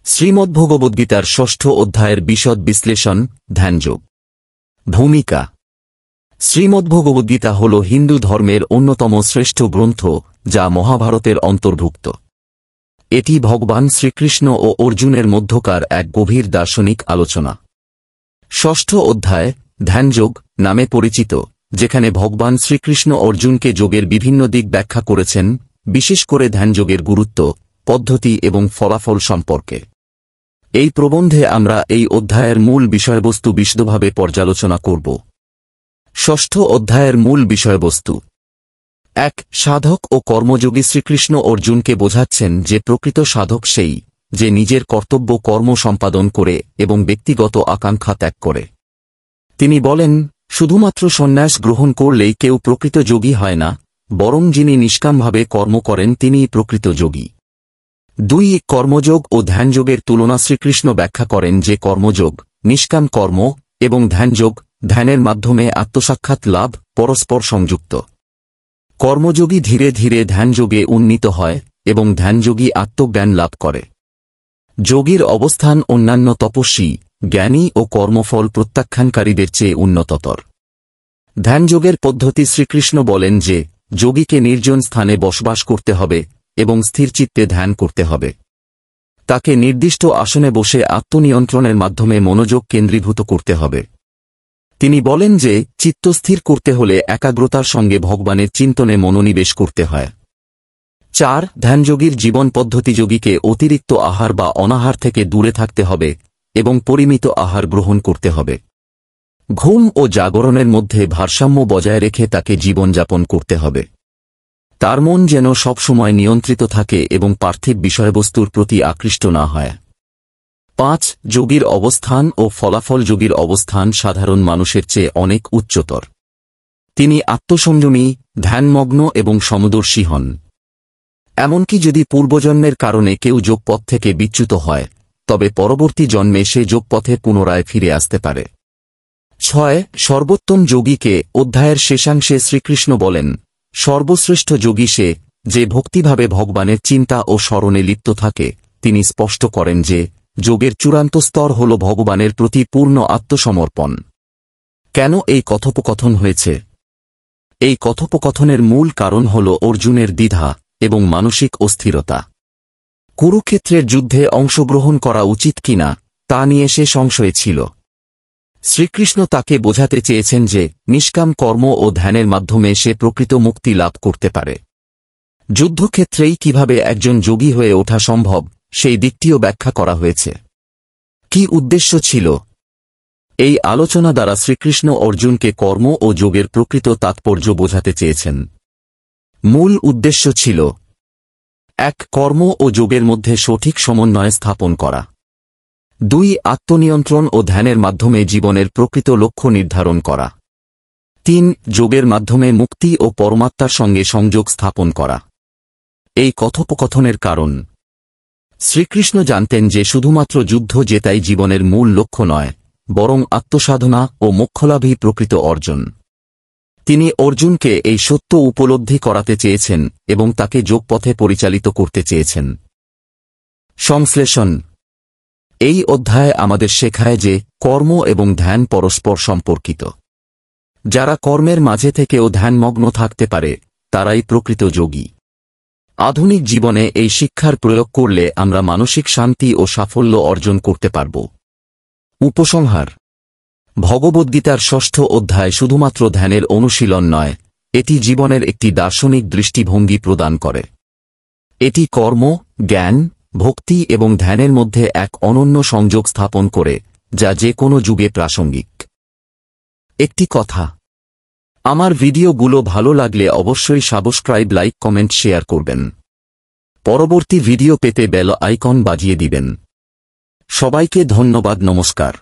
শ্রীমদ্ভগবদ্গীতার ষষ্ঠ অধ্যায়ের বিশদ বিশ্লেষণ, ধ্যানযোগ। ভূমিকা। শ্রীমদ্ভগবদ্গীতা হল হিন্দু ধর্মের অন্যতম শ্রেষ্ঠ গ্রন্থ, যা মহাভারতের অন্তর্ভুক্ত। এটি ভগবান শ্রীকৃষ্ণ ও অর্জুনের মধ্যকার এক গভীর দার্শনিক আলোচনা। ষষ্ঠ অধ্যায় ধ্যানযোগ নামে পরিচিত, যেখানে ভগবান শ্রীকৃষ্ণ অর্জুনকে যোগের বিভিন্ন দিক ব্যাখ্যা করেছেন, বিশেষ করে ধ্যানযোগের গুরুত্ব, পদ্ধতি এবং ফলাফল সম্পর্কে। এই প্রবন্ধে আমরা এই অধ্যায়ের মূল বিষয়বস্তু বিশদভাবে পর্যালোচনা করব। ষষ্ঠ অধ্যায়ের মূল বিষয়বস্তু। ১. সাধক ও কর্মযোগী। শ্রীকৃষ্ণ অর্জুনকে বোঝাচ্ছেন যে প্রকৃত সাধক সেই, যে নিজের কর্তব্য কর্ম সম্পাদন করে এবং ব্যক্তিগত আকাঙ্ক্ষা ত্যাগ করে। তিনি বলেন, শুধুমাত্র সন্ন্যাস গ্রহণ করলেই কেউ প্রকৃত যোগী হয় না, বরং যিনি নিষ্কামভাবে কর্ম করেন তিনিই প্রকৃত যোগী। ২. কর্মযোগ ও ধ্যানযোগের তুলনা। শ্রীকৃষ্ণ ব্যাখ্যা করেন যে কর্মযোগ, নিষ্কাম কর্ম, এবং ধ্যানযোগ, ধ্যানের মাধ্যমে আত্মসাক্ষাৎ লাভ, পরস্পর সংযুক্ত। কর্মযোগী ধীরে ধীরে ধ্যানযোগে উন্নীত হয় এবং ধ্যানযোগী আত্মজ্ঞান লাভ করে। যোগীর অবস্থান অন্যান্য তপস্বী, জ্ঞানী ও কর্মফল প্রত্যাখ্যানকারীদের চেয়ে উন্নততর। ধ্যানযোগের পদ্ধতি। শ্রীকৃষ্ণ বলেন যে যোগীকে নির্জন স্থানে বসবাস করতে হবে এবং স্থিরচিত্তে ধ্যান করতে হবে। তাকে নির্দিষ্ট আসনে বসে আত্মনিয়ন্ত্রণের মাধ্যমে মনোযোগ কেন্দ্রীভূত করতে হবে। তিনি বলেন যে চিত্তস্থির করতে হলে একাগ্রতার সঙ্গে ভগবানের চিন্তনে মনোনিবেশ করতে হয়। ৪. ধ্যানযোগীর জীবন পদ্ধতি। যোগীকে অতিরিক্ত আহার বা অনাহার থেকে দূরে থাকতে হবে এবং পরিমিত আহার গ্রহণ করতে হবে। ঘুম ও জাগরণের মধ্যে ভারসাম্য বজায় রেখে তাকে জীবনযাপন করতে হবে। তার মন যেন সবসময় নিয়ন্ত্রিত থাকে এবং পার্থিব বিষয়বস্তুর প্রতি আকৃষ্ট না হয়। ৫. যোগীর অবস্থান ও ফলাফল। যোগীর অবস্থান সাধারণ মানুষের চেয়ে অনেক উচ্চতর। তিনি আত্মসংযমী, ধ্যানমগ্ন এবং সমদর্শী হন। এমনকি যদি পূর্বজন্মের কারণে কেউ যোগপথ থেকে বিচ্যুত হয়, তবে পরবর্তী জন্মে সে যোগপথে পুনরায় ফিরে আসতে পারে। ৬. সর্বোত্তম যোগীকে। অধ্যায়ের শেষাংশে শ্রীকৃষ্ণ বলেন, সর্বশ্রেষ্ঠ যোগী সে, যে ভক্তিভাবে ভগবানের চিন্তা ও স্মরণে লিপ্ত থাকে। তিনি স্পষ্ট করেন যে যোগের চূড়ান্ত স্তর হল ভগবানের প্রতি পূর্ণ আত্মসমর্পণ। কেন এই কথোপকথন হয়েছে? এই কথোপকথনের মূল কারণ হল অর্জুনের দ্বিধা এবং মানসিক অস্থিরতা। কুরুক্ষেত্রের যুদ্ধে অংশগ্রহণ করা উচিত কিনা তা নিয়ে সে সংশয়ে ছিল। শ্রীকৃষ্ণ তাকে বোঝাতে চেয়েছেন যে নিষ্কাম কর্ম ও ধ্যানের মাধ্যমে সে প্রকৃত মুক্তি লাভ করতে পারে। যুদ্ধক্ষেত্রেই কিভাবে একজন যোগী হয়ে ওঠা সম্ভব, সেই দিকটিও ব্যাখ্যা করা হয়েছে। কি উদ্দেশ্য ছিল? এই আলোচনা দ্বারা শ্রীকৃষ্ণ অর্জুনকে কর্ম ও যোগের প্রকৃত তাৎপর্য বোঝাতে চেয়েছেন। মূল উদ্দেশ্য ছিল: ১. কর্ম ও যোগের মধ্যে সঠিক সমন্বয় স্থাপন করা। ২. আত্মনিয়ন্ত্রণ ও ধ্যানের মাধ্যমে জীবনের প্রকৃত লক্ষ্য নির্ধারণ করা। ৩. যোগের মাধ্যমে মুক্তি ও পরমাত্মার সঙ্গে সংযোগ স্থাপন করা। এই কথোপকথনের কারণ: শ্রীকৃষ্ণ জানতেন যে শুধুমাত্র যুদ্ধ জেতাই জীবনের মূল লক্ষ্য নয়, বরং আত্মসাধনা ও মোক্ষলাভই প্রকৃত অর্জন। তিনি অর্জুনকে এই সত্য উপলব্ধি করাতে চেয়েছেন এবং তাকে যোগপথে পরিচালিত করতে চেয়েছেন। সংশ্লেষণ। এই অধ্যায় আমাদের শেখায় যে কর্ম এবং ধ্যান পরস্পর সম্পর্কিত। যারা কর্মের মাঝে থেকেও ধ্যানমগ্ন থাকতে পারে, তারাই প্রকৃত যোগী। আধুনিক জীবনে এই শিক্ষার প্রয়োগ করলে আমরা মানসিক শান্তি ও সাফল্য অর্জন করতে পারব। উপসংহার। ভগবদ্গীতার ষষ্ঠ অধ্যায় শুধুমাত্র ধ্যানের অনুশীলন নয়, এটি জীবনের একটি দার্শনিক দৃষ্টিভঙ্গি প্রদান করে। এটি কর্ম, জ্ঞান, ভক্তি এবং ধ্যানের মধ্যে এক অনন্য সংযোগ স্থাপন করে, যা যে কোনো যুগে প্রাসঙ্গিক। একটি কথা, আমার ভিডিওগুলো ভালো লাগলে অবশ্যই সাবস্ক্রাইব, লাইক, কমেন্ট, শেয়ার করবেন। পরবর্তী ভিডিও পেতে বেল আইকন বাজিয়ে দিবেন। সবাইকে ধন্যবাদ। নমস্কার।